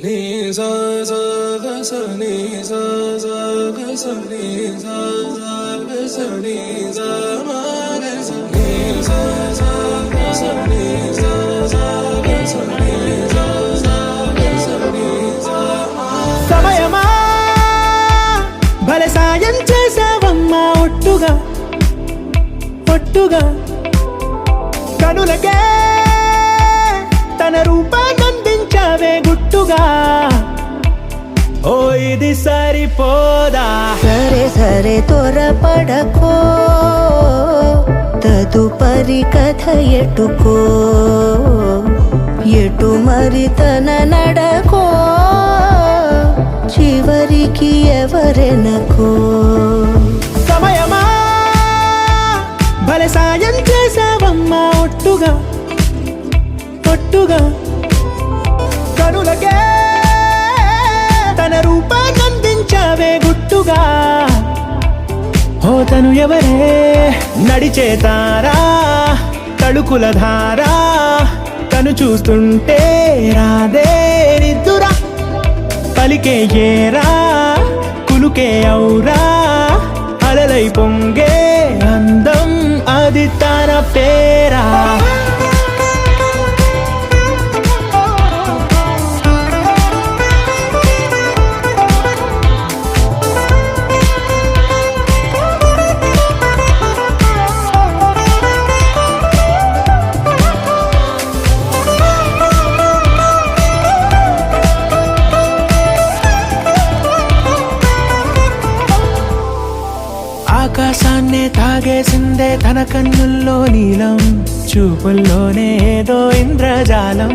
ni sa sa ga sa ni sa sa ga sa ni sa sa ga sa ni sa ma ga sa ni sa sa ga sa ni sa sa ga sa ni sa sa ga sa ni sa ma సమయమా భలే సాయం చేసావమ్మా ఒట్టుగా ఒట్టుగా కనులకే తన రూపాన్నందించావే గుట్టుగా ఓ ఇది సరిపోదా సరే సరే త్వరపడకో తదుపరి కథ ఎటుకో ఎటు మరి తన నడకో చివరికి ఎవరెనకో సమయమా భలే సాయం చేసావమ్మా ఒట్టుగా ఒట్టుగా కనులకే తన రూపాన్నందించావే గుట్టుగా ఓ తను ఎవరే నడిచే తారా తడుకుల ధారా తను చూస్తుంటే రాదే నిద్దురా పలికే ఏరా కులుకే ఔరా అలలై పొంగే అందం అది తన పేరా ఆకాశాన్నే తాగేసిందే తన కన్నుల్లో నీలం చూపుల్లోనే ఏదో ఇంద్రజాలం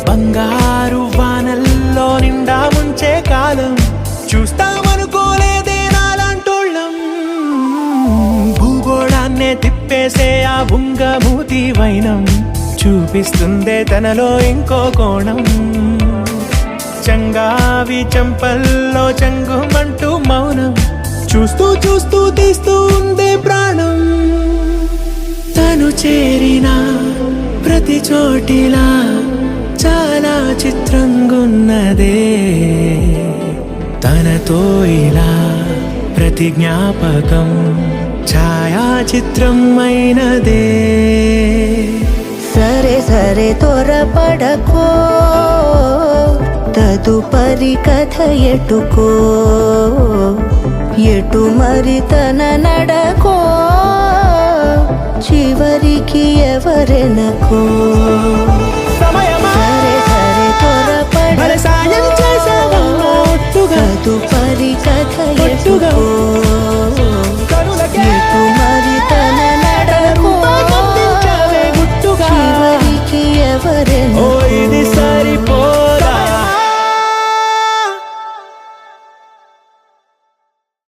బంగారు వానల్లో నిండా ముంచే కాలం చూస్తామనుకోలేదే నాలాంటోళ్ళం భూగోళాన్నే తిప్పేసే ఆ బుంగమూతి వైనం చూపిస్తుందే తనలో ఇంకో కోణం చంగావి చంపల్లో చంగుమంటూ మౌనం చూస్తూ చూస్తూ తీస్తూ ఉందే ప్రాణం తను చేరిన ప్రతి చోటిలా చాలా చిత్రంగున్నదే తనతో ఇలా ప్రతి జ్ఞాపకం ఛాయాచిత్రం అయినదే సరే సరే త్వరపడకో తదుపరి కథ ఎటుకో ఎటు మరి తన నడకో చివరికి ఎవరెనకో సమయమా సరే సరే త్వరపడకో భలే సాయం చేసావమ్మా ఒట్టుగా తదుపరి కథ ఒట్టుగా ఎటుకో